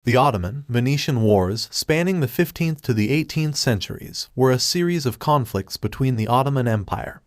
The Ottoman-Venetian Wars, spanning the 15th to the 18th centuries, were a series of conflicts between the Ottoman Empire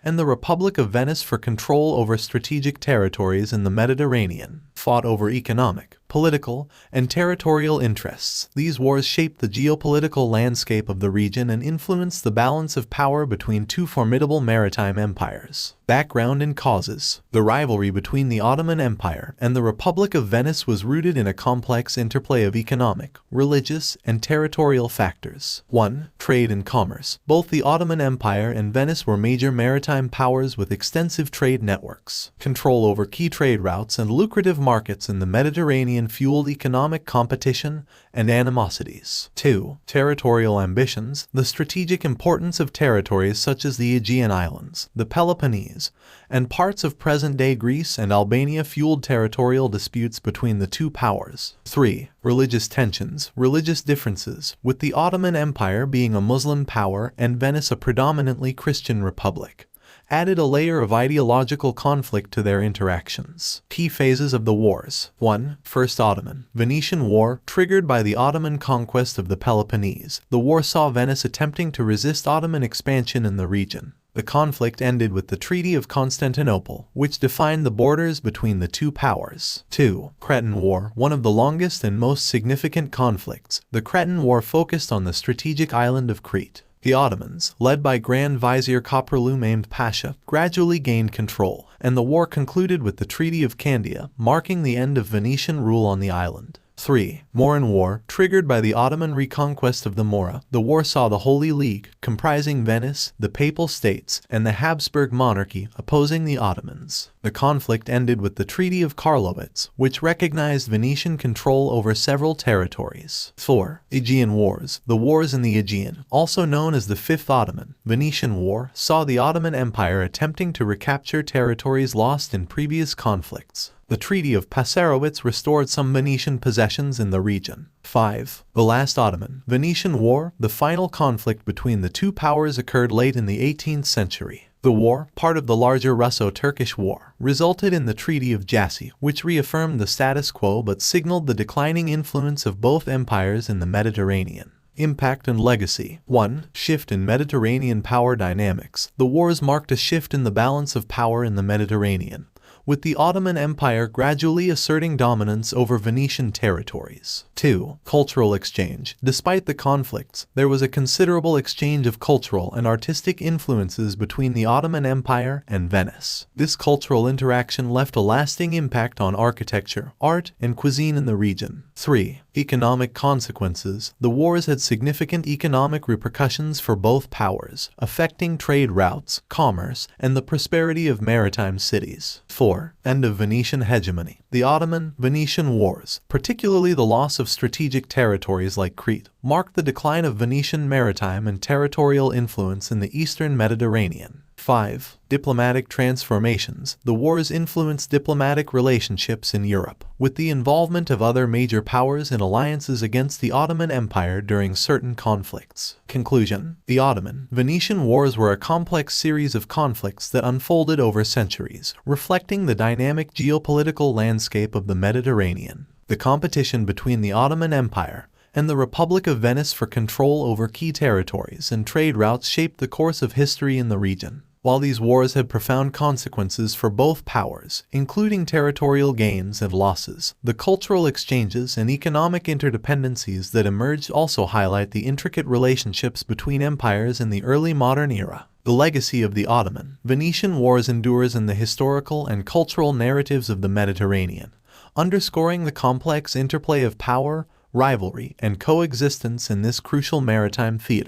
and the Republic of Venice for control over strategic territories in the Mediterranean, fought over economic, political, and territorial interests. These wars shaped the geopolitical landscape of the region and influenced the balance of power between two formidable maritime empires. Background and causes. The rivalry between the Ottoman Empire and the Republic of Venice was rooted in a complex interplay of economic, religious, and territorial factors. 1. Trade and commerce. Both the Ottoman Empire and Venice were major maritime powers with extensive trade networks. Control over key trade routes and lucrative markets in the Mediterranean fueled economic competition and animosities. 2. Territorial ambitions. The strategic importance of territories such as the Aegean Islands, the Peloponnese, and parts of present-day Greece and Albania fueled territorial disputes between the two powers. 3. Religious tensions. Religious differences, with the Ottoman Empire being a Muslim power and Venice a predominantly Christian republic, added a layer of ideological conflict to their interactions. Key phases of the wars. 1. First Ottoman-Venetian War. Triggered by the Ottoman conquest of the Peloponnese, the war saw Venice attempting to resist Ottoman expansion in the region. The conflict ended with the Treaty of Constantinople, which defined the borders between the two powers. 2. Cretan War. One of the longest and most significant conflicts, the Cretan War focused on the strategic island of Crete. The Ottomans, led by Grand Vizier Khosrow Mehmed Pasha, gradually gained control, and the war concluded with the Treaty of Candia, marking the end of Venetian rule on the island. 3. Moorian War. Triggered by the Ottoman reconquest of the Mora, the war saw the Holy League, comprising Venice, the Papal States, and the Habsburg monarchy, opposing the Ottomans. The conflict ended with the Treaty of Karlowitz, which recognized Venetian control over several territories. 4. Aegean Wars. The wars in the Aegean, also known as the Fifth Ottoman-Venetian War, saw the Ottoman Empire attempting to recapture territories lost in previous conflicts. The Treaty of Passarowitz restored some Venetian possessions in the region. 5. The Last Ottoman-Venetian War. The final conflict between the two powers occurred late in the 18th century. The war, part of the larger Russo-Turkish War, resulted in the Treaty of Jassy, which reaffirmed the status quo but signaled the declining influence of both empires in the Mediterranean. Impact and legacy. 1. Shift in Mediterranean power dynamics. The wars marked a shift in the balance of power in the Mediterranean, with the Ottoman Empire gradually asserting dominance over Venetian territories. 2. Cultural exchange. Despite the conflicts, there was a considerable exchange of cultural and artistic influences between the Ottoman Empire and Venice. This cultural interaction left a lasting impact on architecture, art, and cuisine in the region. 3. Economic consequences. The wars had significant economic repercussions for both powers, affecting trade routes, commerce, and the prosperity of maritime cities. 4. End of Venetian hegemony. The Ottoman-Venetian Wars, particularly the loss of strategic territories like Crete, marked the decline of Venetian maritime and territorial influence in the eastern Mediterranean. 5. Diplomatic transformations. The wars influenced diplomatic relationships in Europe, with the involvement of other major powers in alliances against the Ottoman Empire during certain conflicts. Conclusion. The Ottoman-Venetian Wars were a complex series of conflicts that unfolded over centuries, reflecting the dynamic geopolitical landscape of the Mediterranean. The competition between the Ottoman Empire and the Republic of Venice for control over key territories and trade routes shaped the course of history in the region. While these wars had profound consequences for both powers, including territorial gains and losses, the cultural exchanges and economic interdependencies that emerged also highlight the intricate relationships between empires in the early modern era. The legacy of the Ottoman-Venetian Wars endures in the historical and cultural narratives of the Mediterranean, underscoring the complex interplay of power, rivalry, and coexistence in this crucial maritime theater.